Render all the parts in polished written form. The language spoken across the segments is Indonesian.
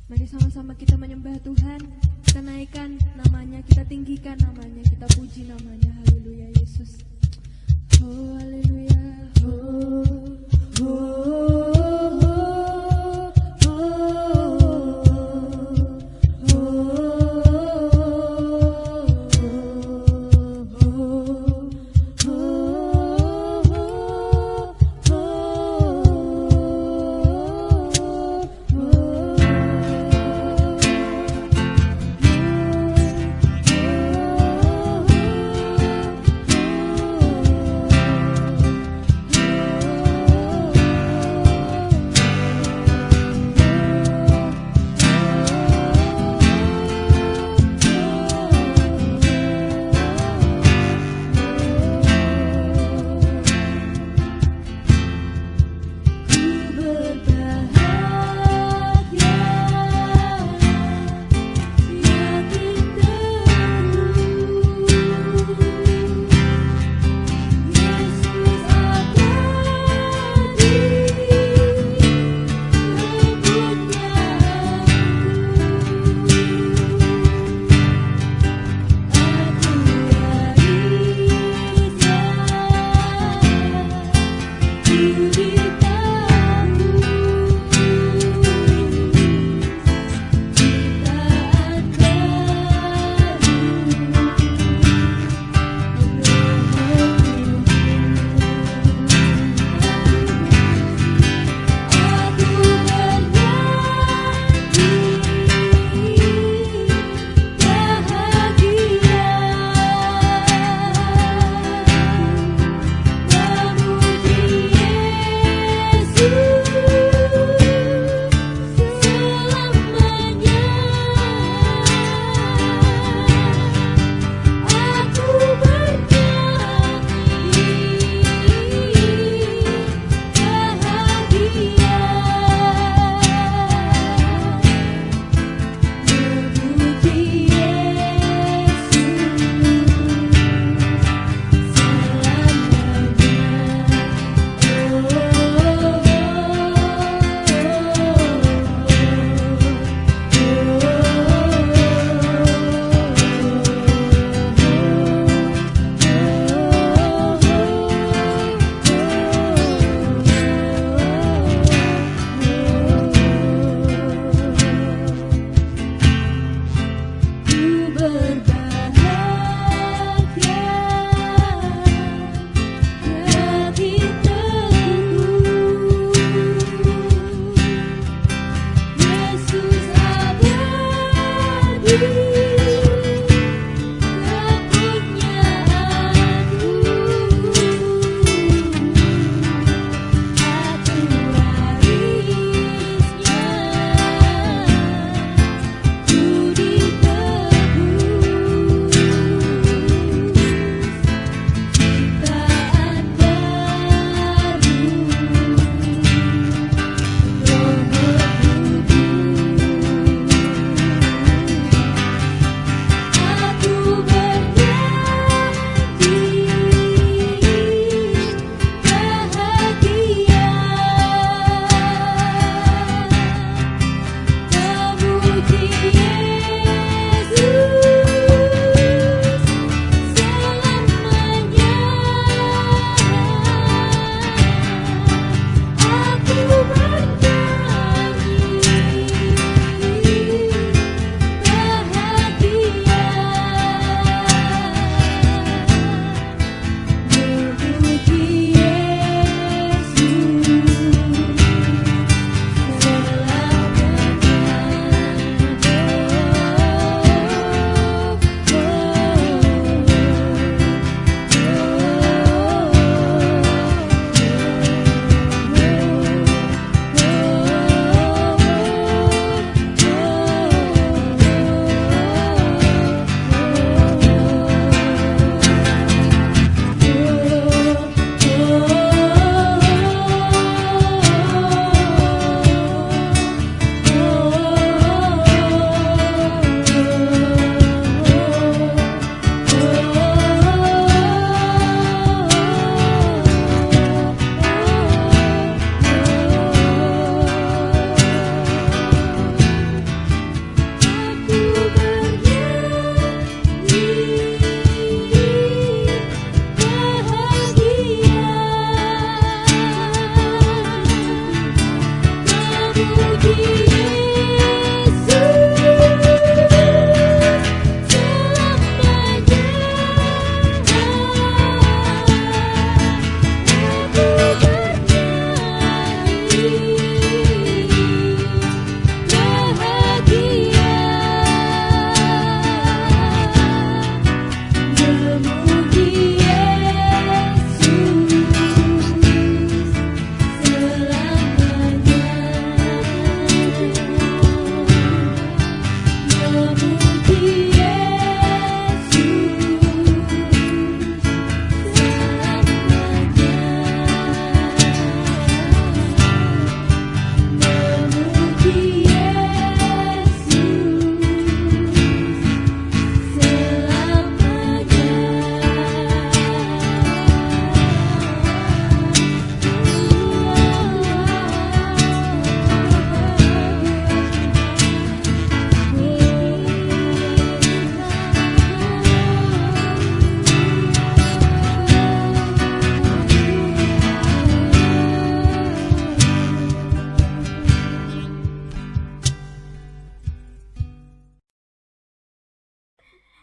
Mari sama-sama kita menyembah Tuhan, kita naikkan namanya, kita tinggikan namanya, kita puji namanya. Haleluya Yesus. Oh haleluya. Oh, oh.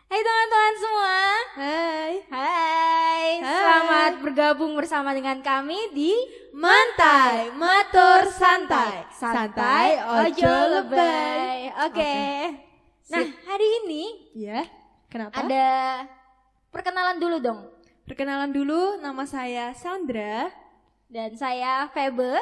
Hai teman-teman semua. Hai. Selamat bergabung bersama dengan kami di Mantai Matur Santai. Santai Ojo Lebay. Oke. Nah, hari ini Ya, kenapa? ada perkenalan dulu dong. Perkenalan dulu, nama saya Sandra. Dan saya Febe.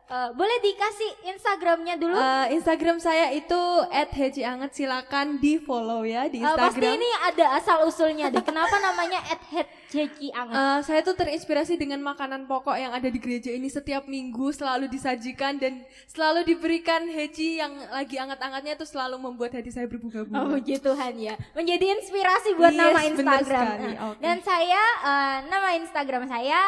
Boleh dikasih Instagramnya dulu? Instagram saya itu @hejianget, silakan di follow ya di Pasti Instagram. ini ada asal usulnya deh. Kenapa namanya @hejianget? Saya tuh terinspirasi dengan makanan pokok yang ada di gereja ini, setiap minggu selalu disajikan dan selalu diberikan heji yang lagi anget-angetnya, itu selalu membuat hati saya berbunga-bunga. Oh puji Tuhan ya. Menjadi inspirasi buat Yes, nama bener Instagram. sekali. Nah, Oke. dan saya nama Instagram saya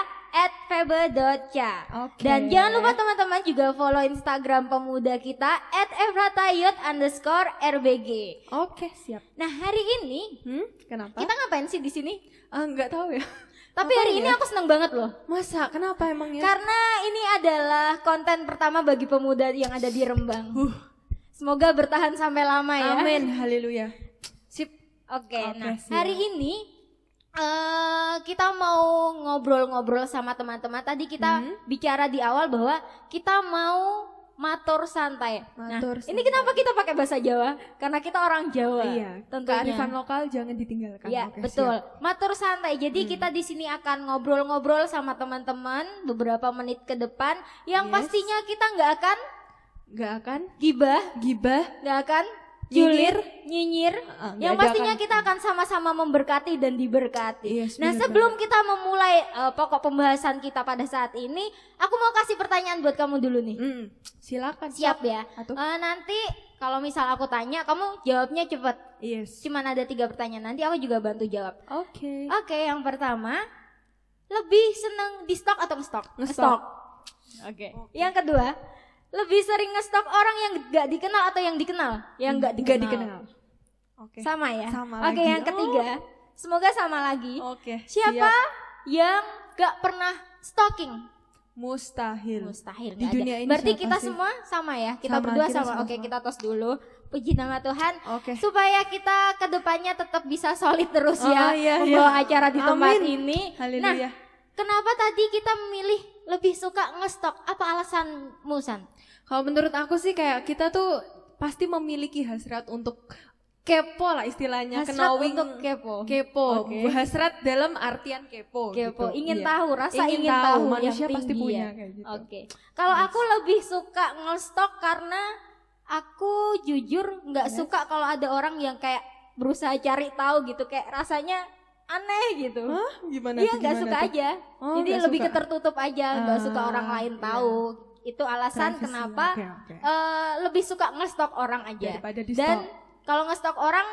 @febe.ca. Oke. Dan jangan lupa teman-teman juga follow Instagram pemuda kita @efratayut_rbg. Oke, siap. Nah hari ini Kenapa? kita ngapain sih di sini? Nggak tahu ya. Tapi Ngapain hari ini ya? aku seneng banget loh. Masa? Kenapa emangnya? Karena ini adalah konten pertama bagi pemuda yang ada di Rembang. Semoga bertahan sampai lama ya. Amin, haleluya. Sip. Oke, nah siap. hari ini kita mau ngobrol-ngobrol sama teman-teman. Tadi kita bicara di awal bahwa kita mau matur santai. Matur Nah, ini kenapa kita pakai bahasa Jawa? Karena kita orang Jawa. Iya, tentunya. kearifan lokal jangan ditinggalkan. Iya, Oke, betul. siap. Matur santai. Jadi kita di sini akan ngobrol-ngobrol sama teman-teman beberapa menit ke depan yang Yes. pastinya kita nggak akan Nggak akan gibah, gibah, nggak akan Nyinyir. nyinyir. nggak Yang ada pastinya akan- kita akan sama-sama memberkati dan diberkati. Yes, Nah, bener sebelum kita memulai pokok pembahasan kita pada saat ini, aku mau kasih pertanyaan buat kamu dulu nih. Silakan. Siap ya? Atuh. Nanti kalau misal aku tanya, kamu jawabnya cepet. Yes. Cuman ada 3 pertanyaan, nanti aku juga bantu jawab. Oke. Oke, yang pertama, lebih seneng di stok atau ngestok? Ngestok. Oke. Yang kedua, lebih sering ngestok orang yang gak dikenal atau yang dikenal? Yang gak Nggak dikenal. dikenal. Oke. Sama ya? Sama Oke, lagi. yang ketiga, semoga sama lagi. Oke. Siapa siap. yang gak pernah stalking? Mustahil. Mustahil Di nggak ada. dunia ini Berarti siapa kita sih? semua sama ya? Kita Sama, berdua kita sama. sama-sama. Oke, kita tos dulu. Puji nama Tuhan. Oke. Supaya kita kedepannya tetap bisa solid terus ya. Iya, membawa iya. acara di tempat Amin. ini. Nah, Haleluya. kenapa tadi kita memilih lebih suka ngestok? Apa alasanmu, San? Kalau menurut aku sih kayak kita tuh pasti memiliki hasrat untuk kepo lah istilahnya, Hasrat knowing, untuk kepo. kepo. Oke. Hasrat dalam artian kepo. Kepo, gitu. ingin Iya. tahu, rasa ingin tahu manusia yang pasti tinggi punya ya. kayak gitu. Oke. Kalau aku lebih suka ngestok karena aku jujur nggak suka kalau ada orang yang kayak berusaha cari tahu gitu, kayak rasanya aneh gitu. Hah? Gimana Iya, tuh? nggak Gimana suka tuh? aja. Oh, Jadi nggak lebih suka. ketertutup aja, nggak suka orang lain iya. tahu. Itu alasan Privacy, kenapa oke. lebih suka ngestok orang aja. Daripada di Dan stok. kalau ngestok orang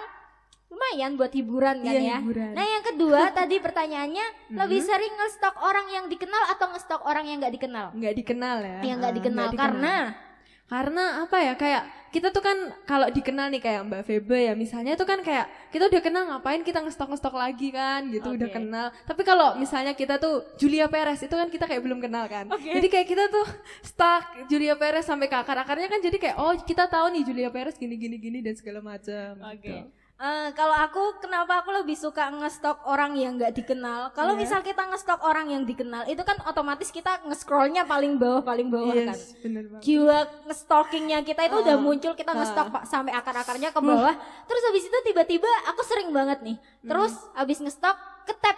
lumayan buat hiburan kan Iya, ya. hiburan. Nah, yang kedua tadi pertanyaannya lebih sering ngestok orang yang dikenal atau ngestok orang yang nggak dikenal? Nggak dikenal ya. Yang nggak dikenal nggak karena karena apa ya, kayak kita tuh kan kalau dikenal nih kayak Mbak Febe ya misalnya itu kan kayak kita udah kenal ngapain kita ngestok lagi kan gitu udah kenal. Tapi kalau misalnya kita tuh Julia Perez itu kan kita kayak belum kenal kan. Jadi kayak kita tuh stuck Julia Perez sampai ke akar-akarnya kan jadi kayak oh kita tahu nih Julia Perez gini dan segala macam. Gitu. Kalau aku kenapa aku lebih suka ngestok orang yang nggak dikenal. Kalau misal kita ngestok orang yang dikenal itu kan otomatis kita nge-scrollnya paling bawah kan. Bener banget. Jiwa nge-stalkingnya kita itu udah muncul, kita ngestok sampai akar-akarnya ke bawah. Terus habis itu tiba-tiba aku sering banget nih. Terus habis ngestok ketap.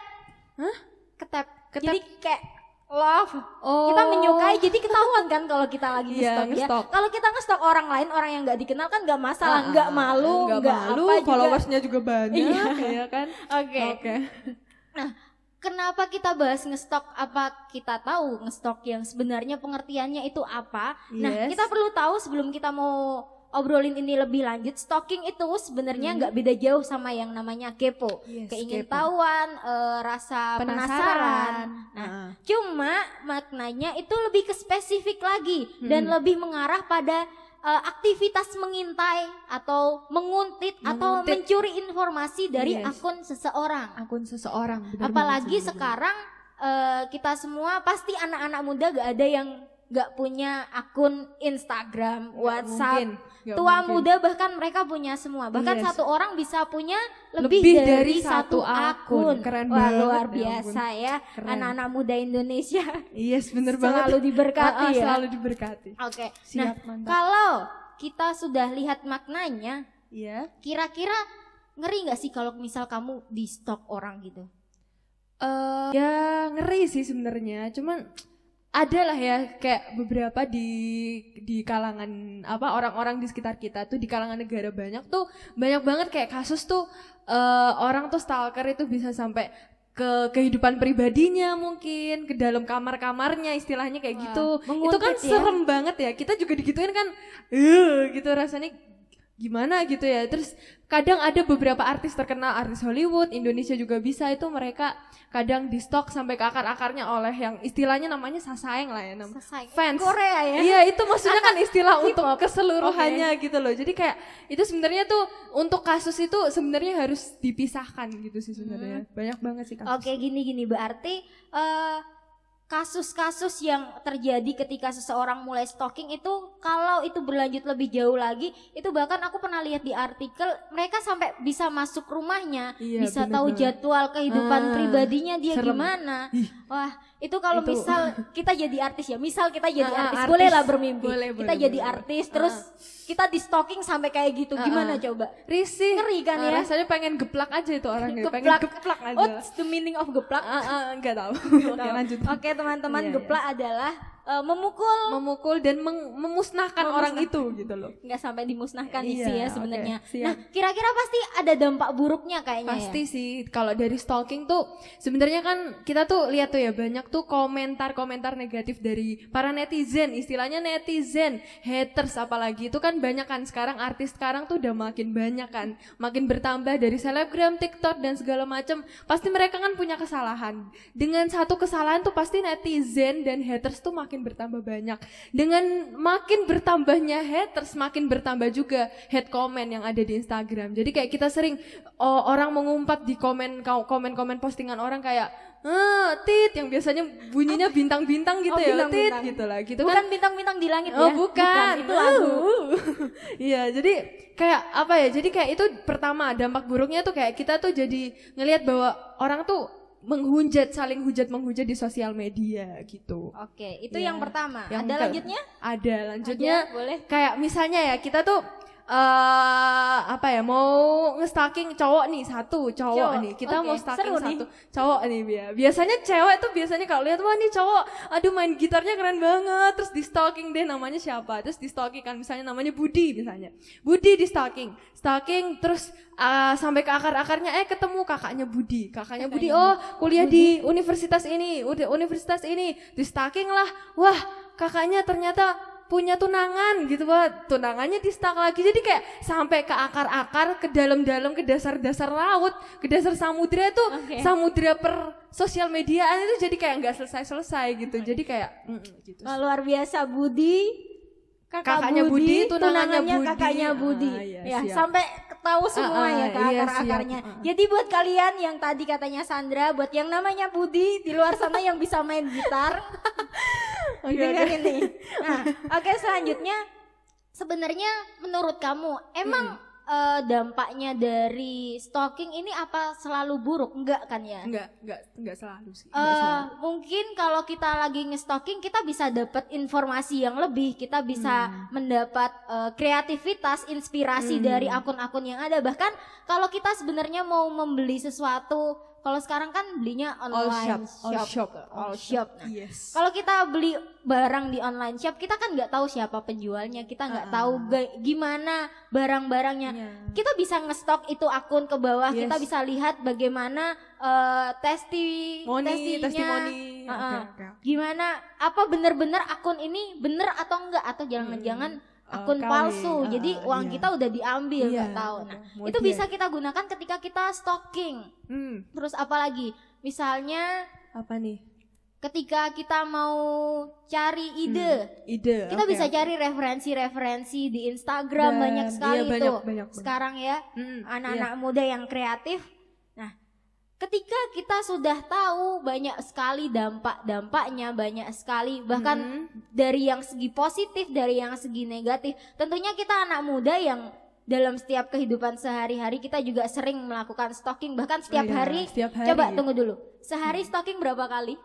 Ketap. Jadi kayak love. Kita menyukai jadi ketahuan kan kalau kita lagi ngestok ya. Kalau kita ngestok orang lain, orang yang nggak dikenal kan nggak masalah, nggak malu, apa followersnya juga banyak ya kan. Oke. Nah, kenapa kita bahas ngestok? Apa kita tahu ngestok yang sebenarnya pengertiannya itu apa? Nah, kita perlu tahu sebelum kita mau obrolin ini lebih lanjut, stalking itu sebenarnya nggak beda jauh sama yang namanya kepo, keingintahuan, rasa penasaran. Nah, cuma maknanya itu lebih ke spesifik lagi dan lebih mengarah pada aktivitas mengintai atau menguntit atau mencuri informasi dari akun seseorang. Apalagi sekarang kita semua pasti anak-anak muda gak ada yang gak punya akun Instagram, WhatsApp. Tua muda bahkan mereka punya semua. Bahkan satu orang bisa punya lebih dari satu akun. Keren Wah, banget. luar biasa ya. Anak-anak muda Indonesia. Bener banget. Selalu diberkati ya. Selalu diberkati. Oke. Nah, kalau kita sudah lihat maknanya, kira-kira ngeri gak sih kalau misal kamu di stalk orang gitu? Ya ngeri sih sebenarnya. Cuman ada lah ya kayak beberapa di kalangan orang-orang di sekitar kita tuh di kalangan negara banyak banget kayak kasus tuh orang tuh stalker itu bisa sampai ke kehidupan pribadinya mungkin ke dalam kamar-kamarnya istilahnya kayak gitu. Itu kan serem banget ya. Kita juga digituin kan gitu rasanya gimana gitu ya. Terus kadang ada beberapa artis terkenal, artis Hollywood, Indonesia juga bisa itu mereka kadang di stalk sampai ke akar-akarnya oleh yang istilahnya namanya sasaeng lah ya, fans Korea ya. Iya itu maksudnya kan istilah untuk keseluruhannya gitu loh. Jadi kayak itu sebenarnya tuh untuk kasus itu sebenarnya harus dipisahkan gitu sih sebenarnya. Banyak banget sih kasus. Oke, gini berarti kasus-kasus yang terjadi ketika seseorang mulai stalking itu kalau itu berlanjut lebih jauh lagi itu bahkan aku pernah lihat di artikel mereka sampai bisa masuk rumahnya, bisa tahu jadwal kehidupan pribadinya dia gimana. Wah, itu kalau misal kita jadi artis ya, misal kita jadi artis, bolehlah bermimpi. Kita jadi artis terus kita di stalking sampai kayak gitu, gimana coba? Risih. Ngeri kan ya? Rasanya pengen geplak aja itu orangnya, pengen geplak aja. What's the meaning of geplak? Enggak tahu. Oke, lanjut. Oke, teman-teman, geplak adalah memukul dan memusnahkan orang itu gitu loh. Nggak sampai dimusnahkan sih ya sebenarnya. Nah, kira-kira pasti ada dampak buruknya kayaknya. Pasti sih. Kalau dari stalking tuh sebenarnya kan kita tuh lihat tuh ya banyak tuh komentar-komentar negatif dari para netizen, istilahnya netizen, haters apalagi itu kan banyak kan sekarang artis sekarang tuh udah makin banyak kan, makin bertambah dari selebgram, TikTok dan segala macam. Pasti mereka kan punya kesalahan. Dengan satu kesalahan tuh pasti netizen dan haters tuh makin bertambah banyak. Dengan makin bertambahnya haters, makin bertambah juga hate comment yang ada di Instagram. Jadi kayak kita sering orang mengumpat di komen postingan orang kayak tit yang biasanya bunyinya bintang-bintang gitu ya, tit gitu lah. Gitu bukan kan bintang-bintang di langit ya. Bukan. Itu lagu. Iya, jadi kayak apa ya? Jadi kayak itu pertama dampak buruknya tuh kayak kita tuh jadi ngelihat bahwa orang tuh saling menghujat di sosial media gitu. Oke, itu yang pertama. Yang ada lanjutnya? Ada lanjutnya. Boleh. Kayak misalnya ya kita tuh mau nge-stalking cowok nih nih kita mau stalking satu cowok nih biasanya cewek tuh kalau lihat wah nih cowok aduh main gitarnya keren banget terus di stalking deh namanya siapa terus di stalking kan misalnya namanya Budi di stalking terus sampai ke akar-akarnya ketemu kakaknya Budi kuliah di universitas ini di stalking lah wah kakaknya ternyata punya tunangan gitu tunangannya di stalk lagi jadi kayak sampai ke akar-akar ke dalam-dalam ke dasar-dasar laut ke dasar samudra tuh samudra per sosial mediaan itu jadi kayak nggak selesai gitu jadi kayak gitu. Luar biasa Budi kakaknya Budi, tunangannya Budi. kakaknya Budi. Iya, Ya, siap. sampai tahu semua ya ke iya, akar-akarnya. siap. Jadi buat kalian yang tadi katanya Sandra, buat yang namanya Budi di luar sana yang bisa main gitar, dengerin nih. Nah, oke, selanjutnya sebenarnya menurut kamu emang dampaknya dari stalking ini apa selalu buruk? Enggak kan ya? Enggak selalu sih. Enggak selalu. Mungkin kalau kita lagi nge-stalking kita bisa dapat informasi yang lebih, kita bisa mendapat kreativitas, inspirasi dari akun-akun yang ada. Bahkan kalau kita sebenarnya mau membeli sesuatu, kalau sekarang kan belinya online all shop. Nah, Yes. kalau kita beli barang di online shop, kita kan nggak tahu siapa penjualnya, kita nggak tahu gimana barang-barangnya. Kita bisa ngestok itu akun ke bawah, kita bisa lihat bagaimana testimoni, Oke. gimana apa benar-benar akun ini benar atau enggak, atau jangan-jangan akun KW. palsu. Jadi uang Iya. kita udah diambil, nggak Iya, tahu. Nah, mau itu dia. bisa kita gunakan ketika kita stalking. Terus apa lagi? Misalnya Apa nih? ketika kita mau cari ide, Ide. kita oke, bisa oke. cari referensi di Instagram, banyak sekali iya, itu. banyak. Sekarang ya, Iya. anak-anak muda yang kreatif. Nah, ketika kita sudah tahu banyak sekali dampak-dampaknya, banyak sekali bahkan dari yang segi positif, dari yang segi negatif. Tentunya kita anak muda yang dalam setiap kehidupan sehari-hari kita juga sering melakukan stalking, bahkan setiap iya, hari. setiap hari. Coba tunggu dulu. Sehari stalking berapa kali?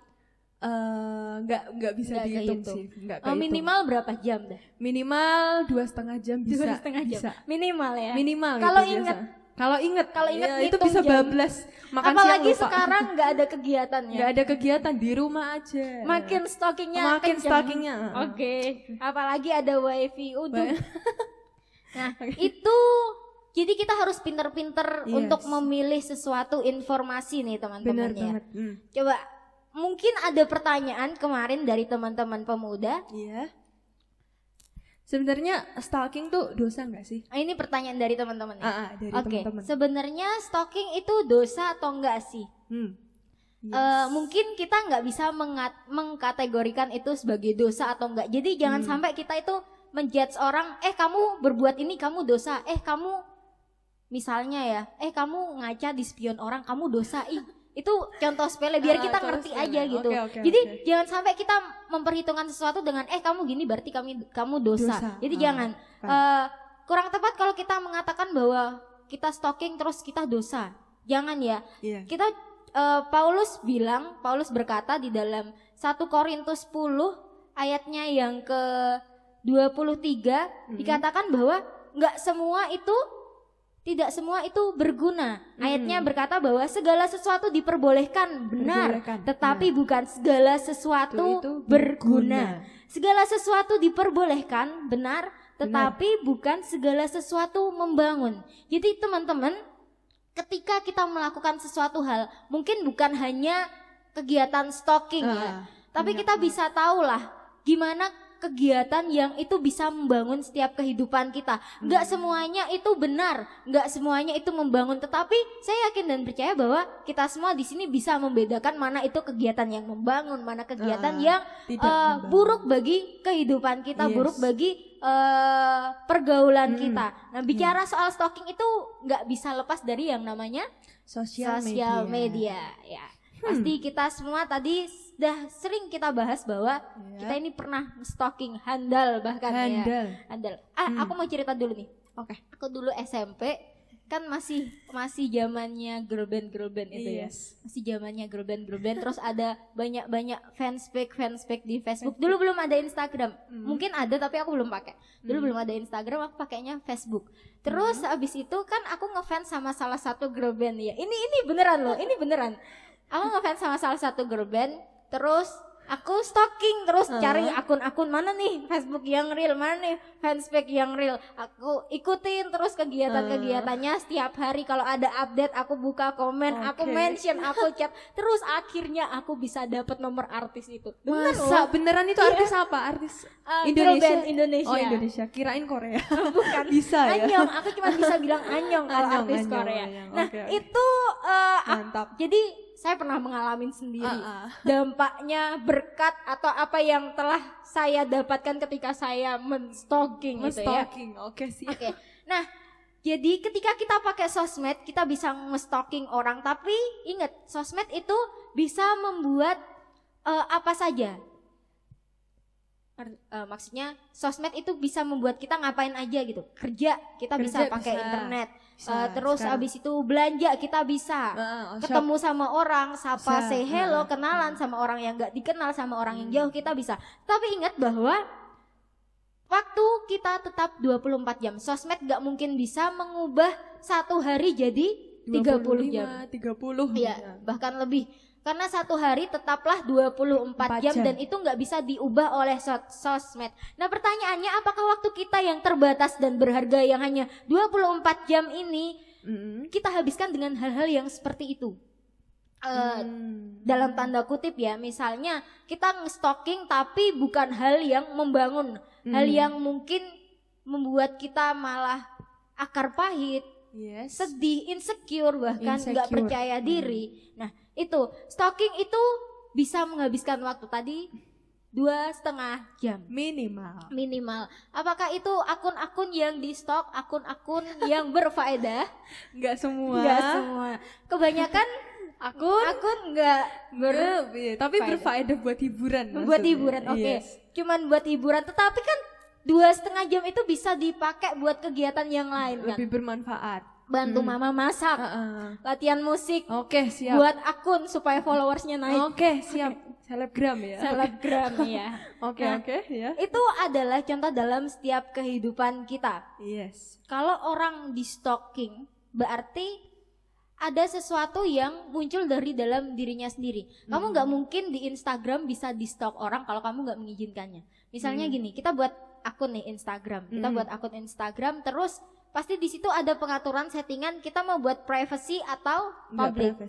Nggak bisa Nggak dihitung kehitung. sih. Nggak kehitung. Minimal berapa jam dah? Minimal 2,5 jam bisa. 2,5 jam. Bisa. Minimal ya. Minimal. Kalau gitu inget. biasa. Kalau inget Iya, itu ngitung bisa jam. bablas. Makan Apalagi siang lupa. sekarang nggak ada kegiatannya. Nggak ada kegiatan di rumah aja. Makin stalkingnya Makin kenceng. stalkingnya. Oke. Apalagi ada wifi. Nah, itu jadi kita harus pinter-pinter Yes. untuk memilih sesuatu informasi nih teman-teman Benar ya. banget. Coba mungkin ada pertanyaan kemarin dari teman-teman pemuda. Iya. Sebenarnya stalking tuh dosa nggak sih? Ini pertanyaan dari teman-teman ya. Dari Oke, teman-teman. sebenarnya stalking itu dosa atau enggak sih? Mungkin kita nggak bisa mengkategorikan itu sebagai dosa atau enggak. Jadi jangan sampai kita itu menjudge orang, kamu berbuat ini kamu dosa, kamu misalnya ya, kamu ngaca di spion orang kamu dosa. Itu contoh sepele biar kita contoh ngerti sepele. aja gitu. Oke, Jadi oke. jangan sampai kita memperhitungkan sesuatu dengan kamu gini berarti kamu dosa. Dosa. Jadi jangan. Kurang tepat kalau kita mengatakan bahwa kita stalking terus kita dosa. Jangan ya. Iya. Kita Paulus berkata di dalam 1 Korintus 10 ayatnya yang ke 23 dikatakan bahwa tidak semua itu berguna. Ayatnya berkata bahwa segala sesuatu diperbolehkan, benar, Diperbolehkan, tetapi bukan segala sesuatu Itu berguna. Segala sesuatu diperbolehkan, benar, tetapi bukan segala sesuatu membangun. Jadi teman-teman, ketika kita melakukan sesuatu hal, mungkin bukan hanya kegiatan stalking ya, tapi kita bisa tahu lah gimana kegiatan yang itu bisa membangun setiap kehidupan kita. Nggak semuanya itu benar, nggak semuanya itu membangun, tetapi saya yakin dan percaya bahwa kita semua di sini bisa membedakan mana itu kegiatan yang membangun, mana kegiatan yang tidak membangun. buruk bagi kehidupan kita, Yes. buruk bagi pergaulan kita. Nah, bicara soal stalking itu nggak bisa lepas dari yang namanya Sosial media. Ya. Pasti kita semua tadi sudah sering kita bahas bahwa kita ini pernah stalking, handal bahkan ya. Handal. Aku mau cerita dulu nih. Oke. Aku dulu SMP kan masih zamannya girl band itu ya. Yes. Masih zamannya girl band terus ada banyak fanspage di Facebook. Dulu belum ada Instagram. Mungkin ada tapi aku belum pakai. Dulu belum ada Instagram, aku pakainya Facebook. Terus abis itu kan aku ngefans sama salah satu girl band ya. Ini beneran loh, ini beneran. Aku ngefans sama salah satu girl band, terus aku stalking, terus cari akun-akun mana nih Facebook yang real, mana nih fanspage yang real. Aku ikutin terus kegiatan-kegiatannya setiap hari. Kalau ada update aku buka komen, aku mention, aku chat. Terus akhirnya aku bisa dapat nomor artis itu. Masa beneran itu artis apa? Artis Girl Indonesia. band Indonesia. Oh, Indonesia. Kirain Korea. Bukan. Bisa ya. Anyong, aku cuma bisa bilang Anyong kalau Anyong, artis Anyong, Korea. Anyong. Nah, Oke. itu Mantap. jadi saya pernah mengalami sendiri. Dampaknya, berkat atau apa yang telah saya dapatkan ketika saya men-stalking gitu ya. Oke sih. Oke. Nah, jadi ketika kita pakai sosmed, kita bisa nge-stalking orang, tapi ingat, sosmed itu bisa membuat apa saja. Maksudnya sosmed itu bisa membuat kita ngapain aja gitu. Kerja kita bisa pakai internet. Terus sekarang. Abis itu belanja kita bisa. Ketemu sama orang, sapa, say hello, kenalan sama orang yang gak dikenal, sama orang yang jauh kita bisa. Tapi ingat bahwa waktu kita tetap 24 jam. Sosmed gak mungkin bisa mengubah satu hari jadi 30 jam. 30. Iya, bahkan lebih. Karena satu hari tetaplah 24 jam dan itu nggak bisa diubah oleh sosmed. Nah pertanyaannya, apakah waktu kita yang terbatas dan berharga yang hanya 24 jam ini kita habiskan dengan hal-hal yang seperti itu? Dalam tanda kutip ya, misalnya kita nge-stalking tapi bukan hal yang membangun, hal yang mungkin membuat kita malah akar pahit, sedih, insecure, bahkan nggak percaya diri. Nah itu, stalking itu bisa menghabiskan waktu tadi 2,5 jam minimal. Apakah itu akun-akun yang di stalk, akun-akun yang berfaedah? Nggak semua. Kebanyakan akun nggak tapi berfaedah buat hiburan. Buat hiburan, oke. Cuman buat hiburan, tetapi kan 2,5 jam itu bisa dipakai buat kegiatan yang lain kan? Lebih bermanfaat. Bantu mama masak, latihan musik, siap. Buat akun supaya followersnya naik. Siap. Selebgram ya. Oke, ya. Itu adalah contoh dalam setiap kehidupan kita. Kalau orang di stalking, berarti ada sesuatu yang muncul dari dalam dirinya sendiri. Kamu nggak mungkin di Instagram bisa di stalk orang kalau kamu nggak mengizinkannya. Misalnya gini, kita buat akun nih Instagram, terus pasti di situ ada pengaturan settingan kita mau buat privacy atau public.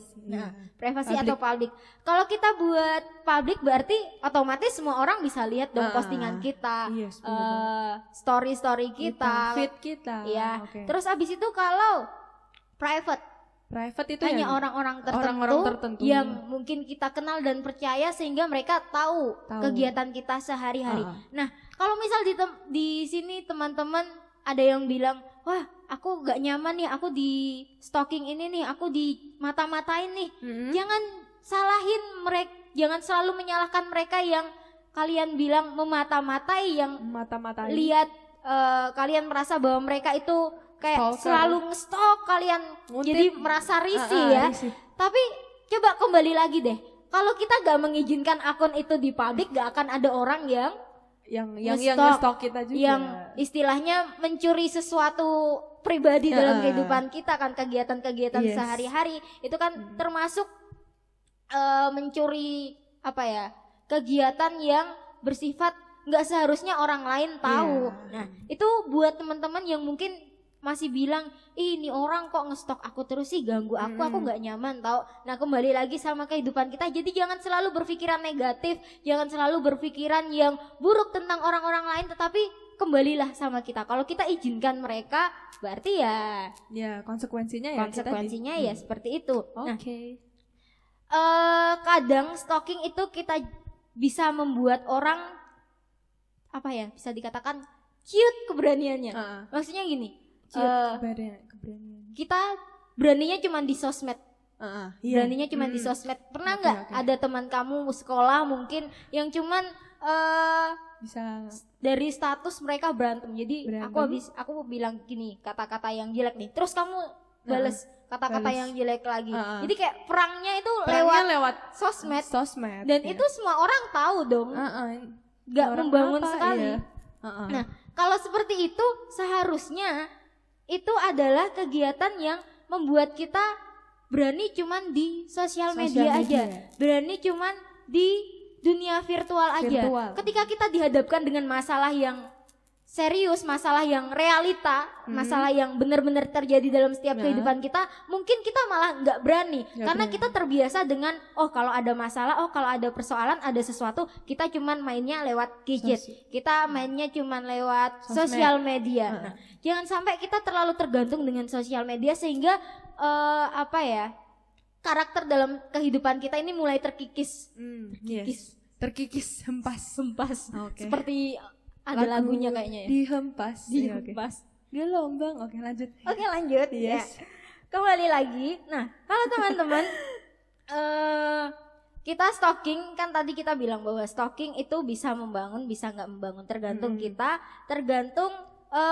Privacy atau public. Kalau kita buat public berarti otomatis semua orang bisa lihat dong postingan kita, story kita, feed kita. Ya. Terus abis itu kalau private itu hanya orang-orang tertentu yang mungkin kita kenal dan percaya sehingga mereka tahu kegiatan kita sehari-hari. Nah, kalau misal di sini teman-teman ada yang bilang, wah aku gak nyaman nih, aku di stalking ini nih, aku di mata-matain nih. Jangan salahin mereka, jangan selalu menyalahkan mereka yang kalian bilang memata-matai, yang lihat kalian merasa bahwa mereka itu kayak selalu nge-stalk kalian, jadi merasa risih ya. Tapi coba kembali lagi deh, kalau kita gak mengizinkan akun itu di publik, gak akan ada orang yang nge-stalk kita juga, yang istilahnya mencuri sesuatu pribadi dalam kehidupan kita kan, kegiatan-kegiatan sehari-hari itu kan termasuk mencuri kegiatan yang bersifat nggak seharusnya orang lain tahu. Nah itu buat teman-teman yang mungkin masih bilang, ini orang kok nge-stalk aku terus sih, ganggu aku nggak nyaman tau. Nah kembali lagi sama kehidupan kita, jadi jangan selalu berpikiran negatif, jangan selalu berpikiran yang buruk tentang orang-orang lain, tetapi kembalilah sama kita. Kalau kita izinkan mereka, berarti ya konsekuensinya ya seperti itu. Nah, kadang stalking itu kita bisa membuat orang bisa dikatakan cute keberaniannya. Maksudnya gini, kita beraninya cuma di sosmed. Beraninya cuma di sosmed. Pernah nggak ada teman kamu sekolah mungkin yang cuman bisa dari status mereka berantem. Jadi aku bilang gini, kata-kata yang jelek nih, terus kamu bales kata-kata yang jelek lagi. Jadi kayak perangnya itu lewat sosmed. Dan itu semua orang tahu dong. Nggak membangun sekali. Nah kalau seperti itu seharusnya itu adalah kegiatan yang membuat kita berani cuman di sosial media aja, berani cuman di dunia virtual aja. Ketika kita dihadapkan dengan masalah yang serius, masalah yang realita, masalah yang benar-benar terjadi dalam setiap kehidupan kita, mungkin kita malah nggak berani, karena kita terbiasa dengan kalau ada masalah, kalau ada persoalan, ada sesuatu, kita cuman mainnya lewat gadget, kita mainnya cuman lewat sosial media. Nah, jangan sampai kita terlalu tergantung dengan sosial media sehingga karakter dalam kehidupan kita ini mulai terkikis. Yes. Terkikis, hempas. Oke. Seperti ada lagunya kayaknya ya. Dihempas. Iya, oke. Dihempas. Gelombang. Oke, lanjut. Oke, lanjut. Yes. Ya. Kembali lagi. Nah, kalau teman-teman kita stalking, kan tadi kita bilang bahwa stalking itu bisa membangun, bisa nggak membangun, tergantung kita, tergantung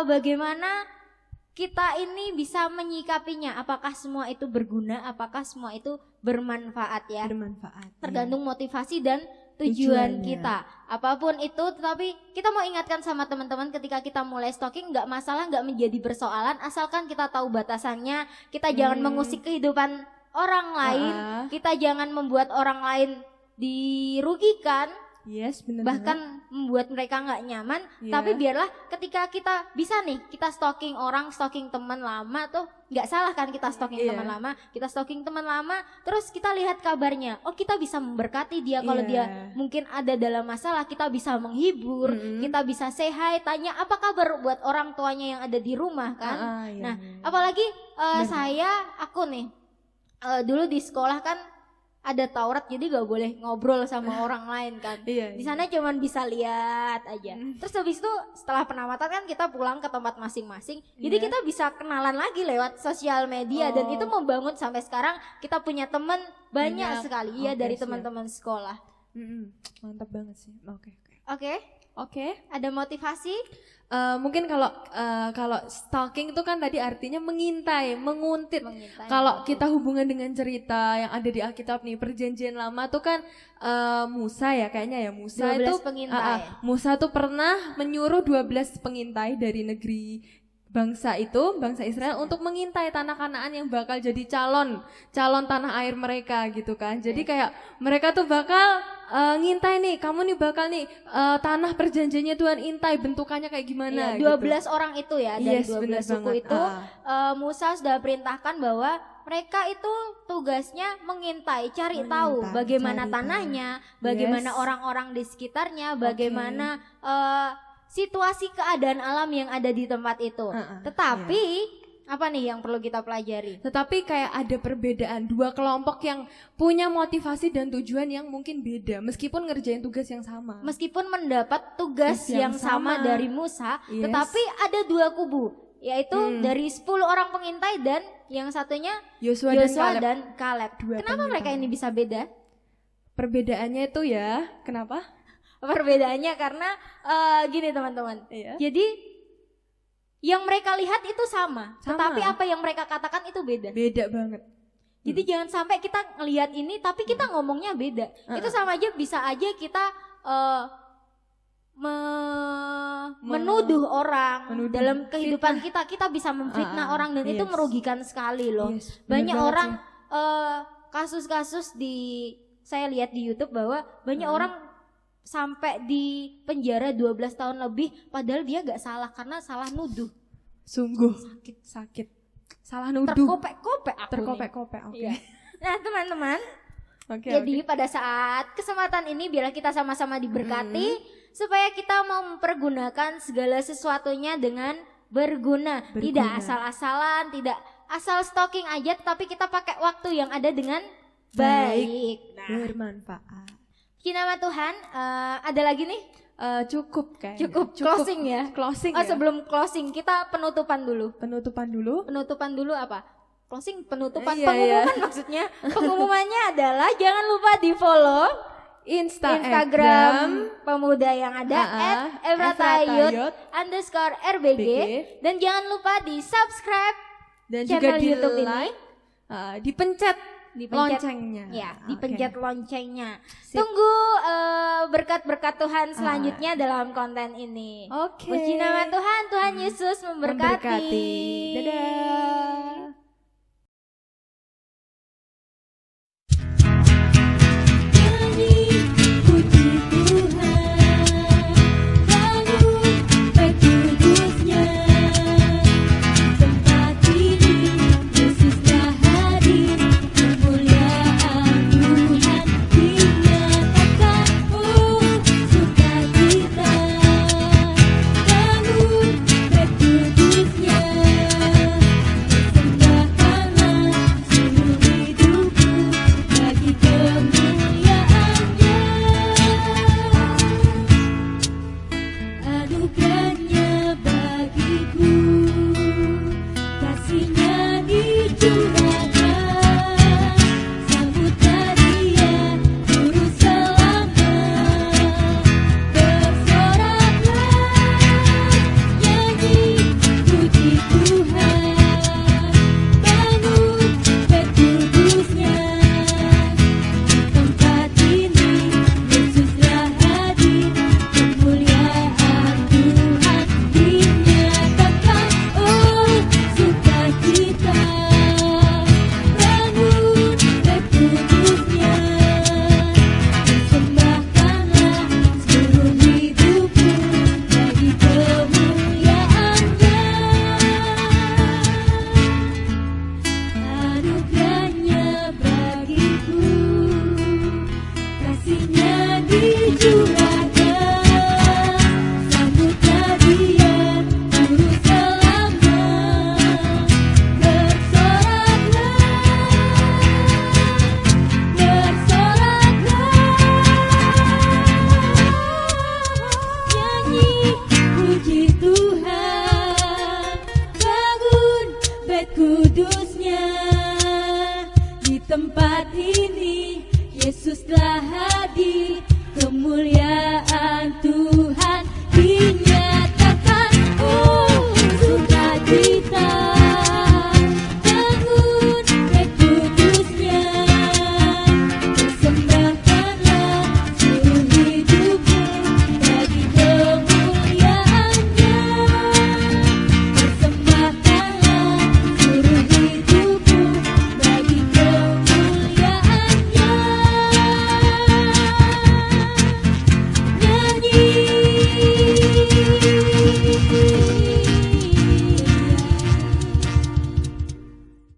bagaimana kita ini bisa menyikapinya. Apakah semua itu berguna, apakah semua itu bermanfaat ya. Bermanfaat. Tergantung motivasi dan tujuan Tujuannya. kita. Apapun itu, tetapi kita mau ingatkan sama teman-teman ketika kita mulai stalking, nggak masalah, nggak menjadi persoalan, asalkan kita tahu batasannya. Kita jangan mengusik kehidupan orang lain, kita jangan membuat orang lain dirugikan, Yes, benar. bahkan membuat mereka nggak nyaman. Iya. Tapi biarlah ketika kita bisa nih, kita stalking orang, stalking teman lama tuh nggak salah kan, kita stalking Iya. teman lama, kita stalking teman lama, terus kita lihat kabarnya, oh kita bisa memberkati dia kalau Iya. dia mungkin ada dalam masalah, kita bisa menghibur, kita bisa say hi, tanya apa kabar buat orang tuanya yang ada di rumah kan. Iya, Nah, iya. apalagi aku nih dulu di sekolah kan ada Taurat, jadi gak boleh ngobrol sama orang lain kan. Iya, Di sana cuman bisa lihat aja. Terus habis itu setelah penamatan kan kita pulang ke tempat masing-masing. Jadi Iya. kita bisa kenalan lagi lewat sosial media dan itu membangun sampai sekarang kita punya teman banyak sekali ya Oke, dari siap. teman-teman sekolah. Mantap banget sih. Oke. Oke, ada motivasi? Mungkin kalau stalking itu kan tadi artinya mengintai, menguntit. Mengintai, Kalau kita hubungan dengan cerita yang ada di Alkitab nih, perjanjian lama tuh kan Musa ya kayaknya ya, Musa 12 itu pengintai. Musa tuh pernah menyuruh 12 pengintai dari negeri bangsa Israel untuk mengintai tanah Kanaan yang bakal jadi calon tanah air mereka gitu kan. Jadi kayak mereka tuh bakal ngintai nih, kamu nih bakal nih tanah perjanjiannya Tuhan intai bentukannya kayak gimana Iya, 12 orang itu ya, dari Yes, 12 bener suku banget. itu Musa sudah perintahkan bahwa mereka itu tugasnya mengintai, cari tahu bagaimana cari tanahnya, tahu. bagaimana Yes. orang-orang di sekitarnya, bagaimana situasi keadaan alam yang ada di tempat itu. Tetapi apa nih yang perlu kita pelajari? Tetapi kayak ada perbedaan, dua kelompok yang punya motivasi dan tujuan yang mungkin beda meskipun ngerjain tugas yang sama. Meskipun mendapat tugas Tugas yang yang sama sama. dari Musa, Yes. tetapi ada dua kubu, yaitu dari 10 orang pengintai dan yang satunya Yosua Yosua dan Kaleb. dan Kaleb. Dua Kenapa mereka ini bisa beda? Perbedaannya itu ya, kenapa? Perbedaannya karena gini teman-teman. Iya. Jadi yang mereka lihat itu sama, Sama. tetapi apa yang mereka katakan itu beda. Beda banget. Jadi jangan sampai kita ngelihat ini tapi kita ngomongnya beda. Itu sama aja, bisa aja kita menuduh orang Menuduh. dalam kehidupan kita bisa memfitnah orang dan itu Yes. merugikan sekali loh. Yes, bener Banyak banget orang sih. kasus-kasus saya lihat di YouTube bahwa banyak orang sampai di penjara 12 tahun lebih padahal dia gak salah karena salah nuduh. Sungguh sakit. Salah nuduh. Terkopek-kopek aku nih. Terkopek-kopek. Oke. Iya. Nah, teman-teman, Oke. jadi pada saat kesempatan ini biarlah kita sama-sama diberkati supaya kita mau mempergunakan segala sesuatunya dengan berguna. Tidak asal-asalan, tidak asal stalking aja, tetapi kita pakai waktu yang ada dengan baik. Nah, Bermanfaat. nama Tuhan, ada lagi nih? Cukup kayaknya. Cukup closing ya? Closing Oh, ya. sebelum closing kita penutupan dulu. Penutupan dulu. Penutupan dulu apa? Closing, penutupan, Iya, pengumuman maksudnya. Pengumumannya adalah jangan lupa di follow Instagram pemuda yang ada @efratayut_rbg BG. dan jangan lupa di subscribe Dan channel juga di YouTube ini. like, dipencet loncengnya. Ya, Oke. dipencet loncengnya. Tunggu berkat-berkat Tuhan selanjutnya dalam konten ini. Oke. Puji nama Tuhan, Tuhan Yesus memberkati. Memberkati. Dadah.